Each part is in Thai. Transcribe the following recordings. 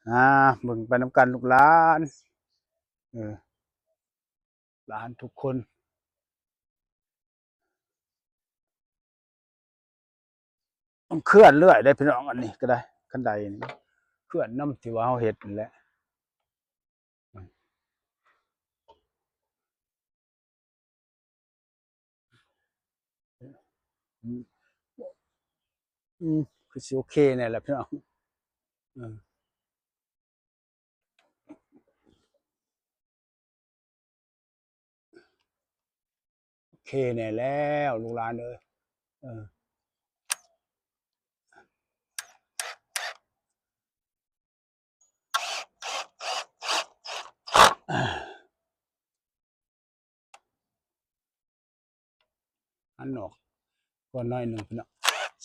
อ่าเบิ่งไปน้ำกันลูกหลานเออหลานทุกคนต้องเคลื่อนเรื่อยได้พี่น้องอันนี้ก็ได้ขั้นใดนี่เคลื่อนน้ำที่ว่าเราเฮ็ดนั่นแหละอืมอืมคือสิโอเคเนี่ยแหละพี่น้องเออโอเคเนี่ยแล้วลูกหลานเอ้ยเอออันนอกก็น้อยหนึงพี่น้อง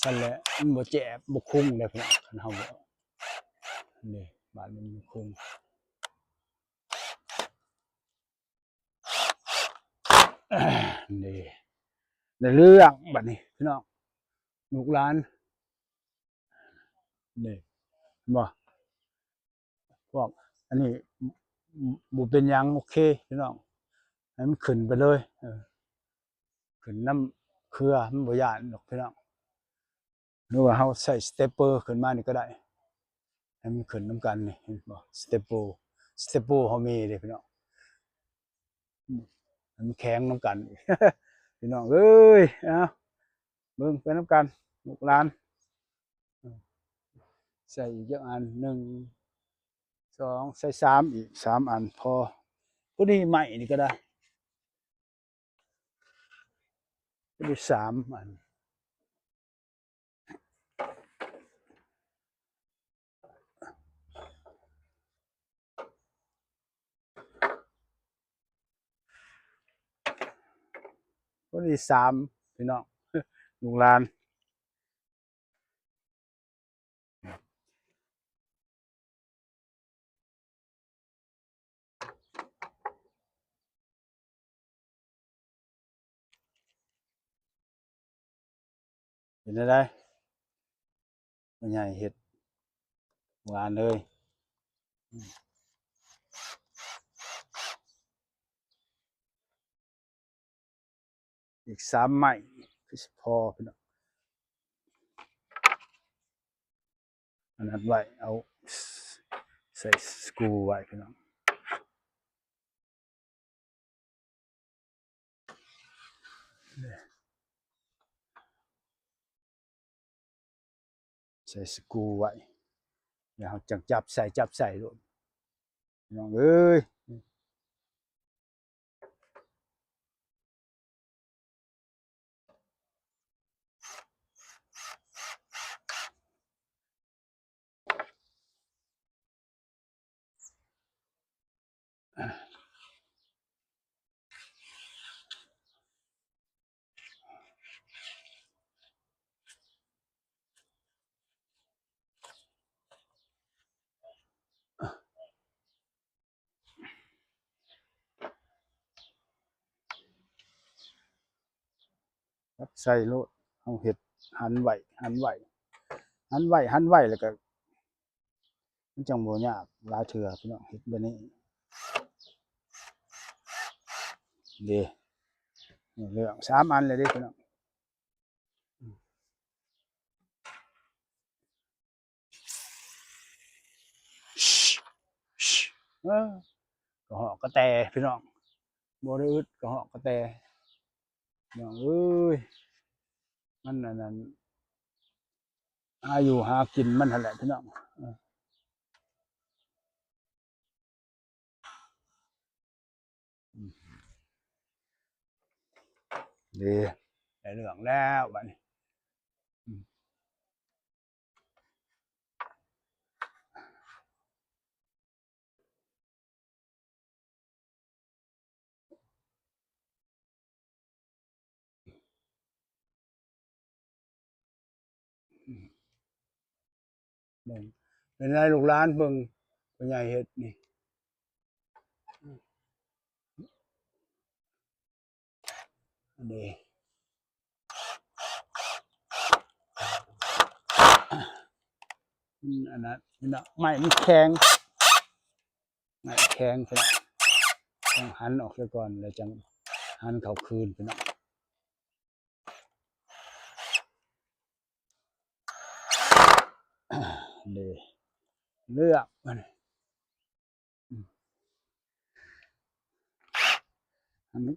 สั่นแหละมันบ่แจ็บบ่คุ้งเลยพี่น้องคันเฮาบ่นี่บาดมันบ่คุ้งนี่ได้เรื่องบัดนี้พี่น้องลูกหลานนี่บ่พวกอันนี้บ่เป็นหยังโอเคพี่น้องให้มันขึ้นไปเลยเออขึ้นน้ำเครือมันบ่ย้านดอกพี่น้องหรือว่าเฮาใช้สเตปเปอร์ขึ้นมานี่ก็ได้ให้มันขึ้นนำกันนี่เห็นบ่สเตปเปอร์เฮามีเด้พี่น้องให้มันแข็งนำกันพี่น้องเอ้ยเอาเบิ่งไปนำกันลูกหลานใส่อีกจักอัน1 2ใส่3อีก3อันพอพอดีไม้นี่ก็ได้พอดี3อันพอดี3พี่น้องลูกหลานเป็นจั่งใดพ่อใหญ่เฮ็ดหวานเลยอีก3ไม้คือสิพอพี่น้องอันนั้นไว้เอาใส่สกรูไว้พี่น้องใส่สกรูไว้เดี๋ยวเราจังจับใส่โลดพี่น้องเอ้ยจับใส่โลดเอาเฮ็ดหั่นไว้หั่นไว้แล้วก็มันจังบ่ยากหลายเทื่อพี่น้องเฮ็ดแบบนี้เด้นี่เรื่อง3อันเลยเด้พี่น้องเออกระเหาะกระแตพี่น้องบ่ได้อึดกระเหาะกระแตพี่น้องเอ้ยมันอันนั้นหาอยู่หากินมันหั่นแหละพี่น้องเด้ได้เรื่องแล้วบัดนี้อืมเบิ่งเป็นไรลูกหลานเบิ่งพ่อใหญ่เฮ็ดนี่อันนี้ อันนั้นพี่น้องไม้มันแข็งไม้แข็งพี่น้องต้องหันออกซะก่อนแล้วจังหันเข้าคืนพี่น้องเลยเลือกมันอันนี้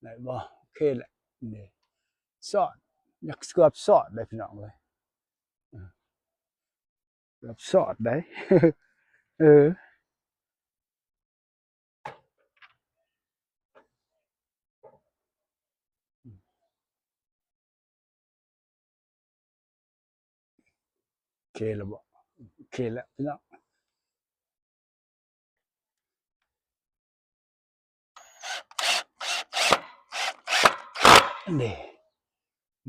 ไหนบ่โอเคแหละนี่สอดอยากเกือบสอดได้พี่น้องเลยเกือบสอดได้ เออโอเคแล้วบ่โอเคแล้วพี่น้องนี่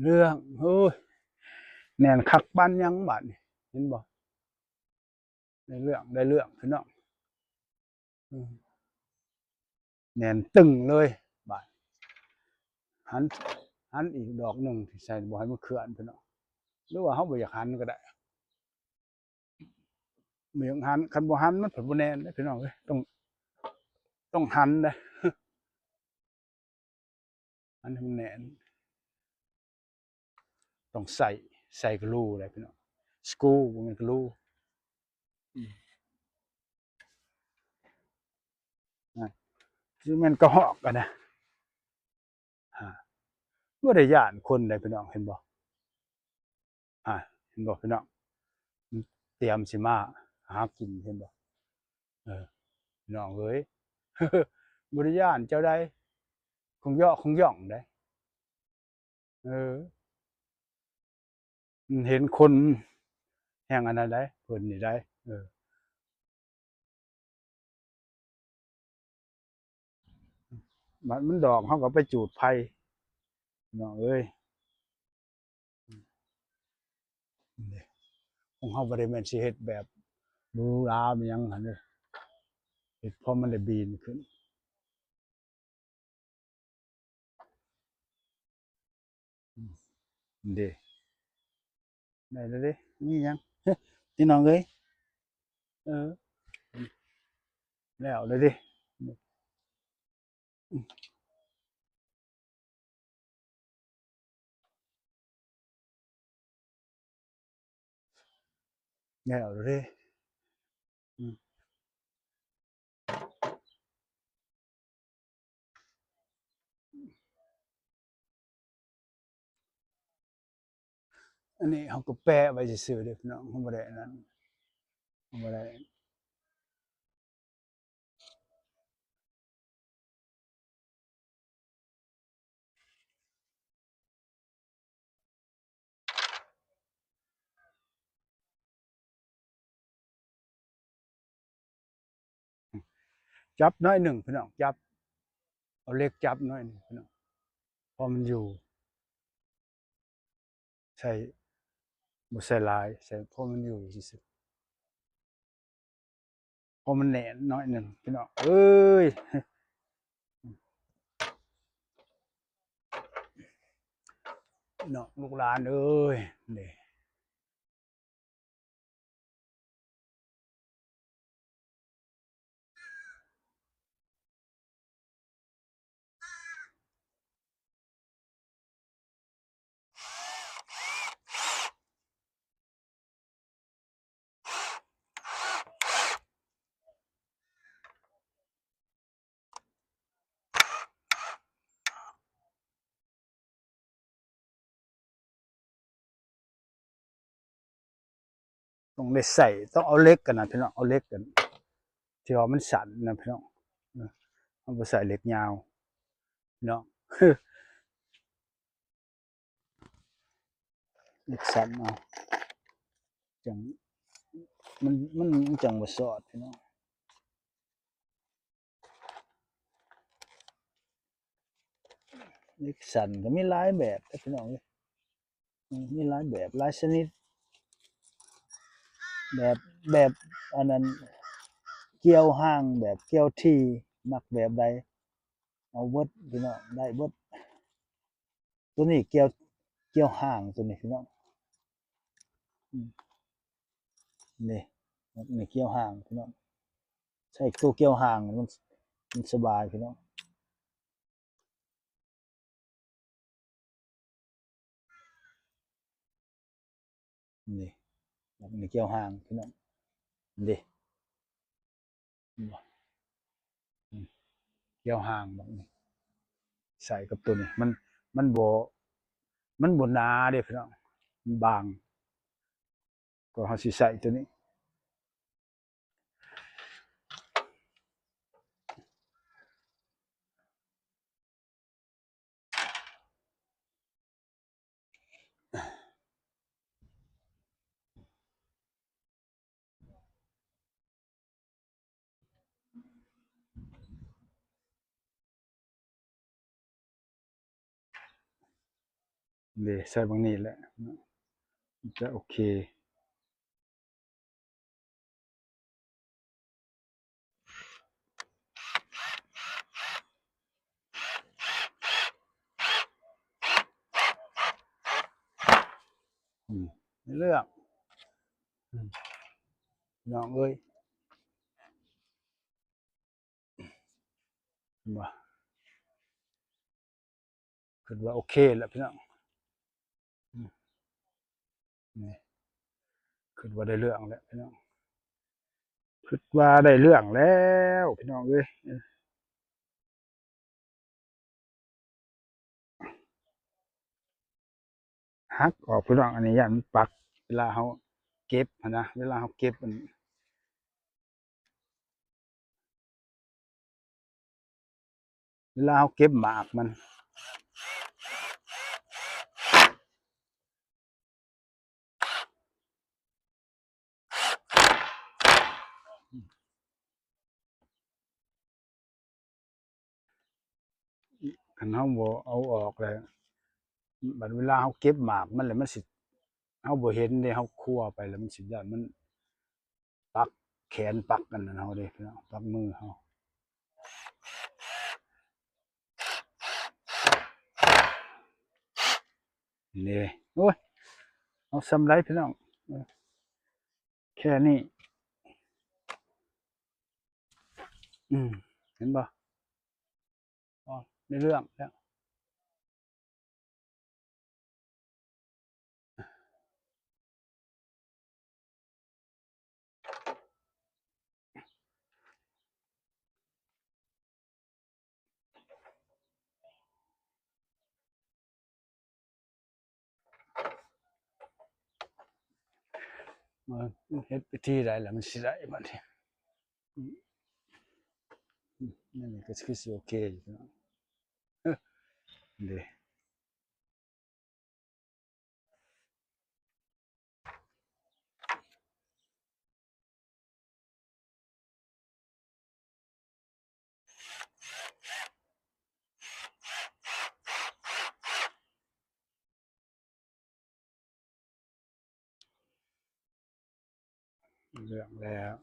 เรื่องโอ้ยแน่นคักปานยังบัดนี่เห็นบ่ได้เรื่องพี่น้องแน่นตึงเลยบาดหันหันอีกดอกหนึ่งที่ใส่บ่ให้มันเคลื่อนพี่น้องหรือว่าเฮาบ่อยากหันก็ได้บ่อยากหันคันบ่หันมันผลบ่แน่นเด้อพี่น้องเอ้ยต้องหันเด้อหันให้มันแน่นต้องใส่กรูเลยพี่น้องสกรูบ่แม่นกรูนะสิแม่นกระหอกอะนะบ่ได้ย้านคนเลยพี่น้องเห็นบ่เห็นบ่พี่น้องเตรียมสิมาหากินเห็นบ่เออพี่น้องเอ้ยบ่ได้ย้านเจ้าใดคงเหยาะคงหย่องได้เออเห็นคนแฮ่งอันนั้นได้เพิ่นนี่ได้เออมันดอกเฮาก็ไปจูดไผ่พี่น้องเอ้ยนี่ของเฮาบ่ได้แม่นสิเฮ็ดแบบหรูหราอิหยังหั่นเด้อเฮ็ดพอมันได้บีนขึ้นเด้ได้แล้วเด้มีหยังพี่น้องเอ้ยเออแล้วเลยเด้แล้วเลยเด้อืมอันนี้เฮาก็แปะไว้ซื่อๆเด้อพี่น้องเฮาบ่ได้อันนั้นเฮาบ่ได้จับน้อยหนึ่งพี่น้องจับเอาเหล็กจับน้อยหนึ่งพี่น้องพอมันอยู่ใส่บ่ใส่หลายใส่พอมันอยู่ซื่อๆพอมันแน่นน้อยหนึ่งพี่น้องเอ้ยพี่น้องลูกหลานเอ้ยนี่ต้องได้ใส่ต้องเอาเหล็กกันน่ะพี่น้องเอาเหล็กกันที่ว่ามันสั่นน่ะพี่น้องเออเอาบ่ใส่เหล็กยาวพี่น้องเหล็กสั้นเอา จังมันจังบ่สอดพี่น้องนิกสันก็มีหลายแบบพี่น้องมีหลายแบบหลายชนิดแบบอันนั้นเกี่ยวห้างแบบเกี่ยวที่มักแบบใดเอาเบิดพี่น้องได้เบิดตัวนี้เกี่ยวห้างตัวนี้พี่น้องนี่นี่เกี่ยวห้างพี่น้องใช้ตัวเกี่ยวห้างมันสบายพี่น้องนี่นี่เกี่ยวห้างพี่น้องนี่เกี่ยวห้างแบบนี้ใส่กับตัวนี้มันบ่มันบ่หนาเด้พี่น้องมันบางก็เฮาสิใส่ตัวนี้นี่ใส่บางนี้แหละจะโอเคเลือกน้องเอ้ยว่าคือว่าโอเคแล้วพี่น้องนี่คือว่าได้เรื่องแล้วพี่น้องคือว่าได้เรื่องแล้วพี่น้องเอ้ยหักออกพี่น้องอันนี้ยันปักเวลาเขาเก็บนะเวลาเขาเก็บมันเวลาเขาเก็บหมากมันคันเขาบ่เอาออกเลยบัดเวลาเขาเก็บหมากมันเลยมันสิเขาบ่เห็นเด้เขาคั่วไปแล้วมันสิย่านมันปักแขนปักกันนะเขาเด้พี่น้องปักมือเขานี่โอ้ยเอาสำไรพี่น้องแค่นี้เห็นบ่อ๋อในเรื่องแล้วเฮ็ดพิธีได้แล้วมันสิได้บัดนี้นั่นนี่ก็คือสิโอเคอยู่พี่น้องเด้เรื่องแล้ว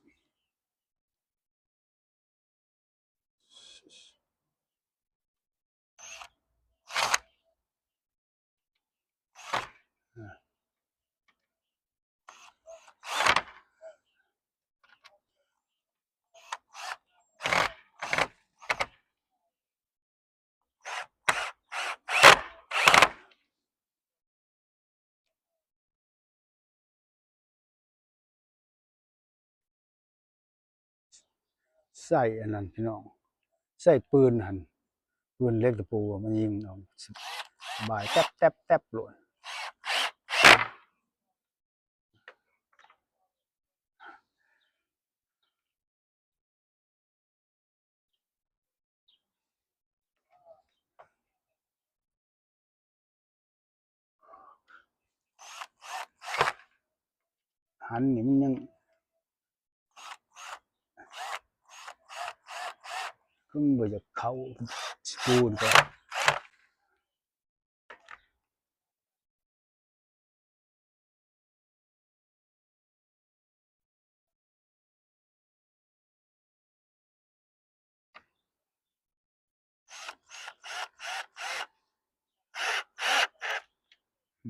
ใส่อันนั้นพี่น้องใส่ปืนหั่นปืนเล็กตะปูมันยิงเอาสบายแต๊บๆๆโลด หันนี่มันยังคือมันบ่อยากเข้าปูนก็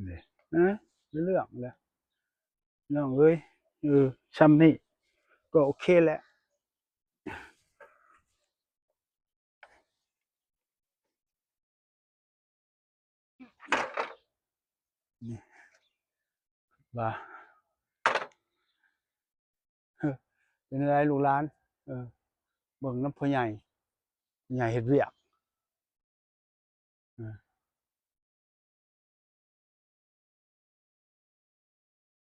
นี่นะเรื่องแล้วน้องเอ้ยซ้ำนี่ก็โอเคแล้วนี่ว่าเป็นอะไรลูกหลานเบิ่งน้ำพ่อใหญ่เฮ็ดเวียก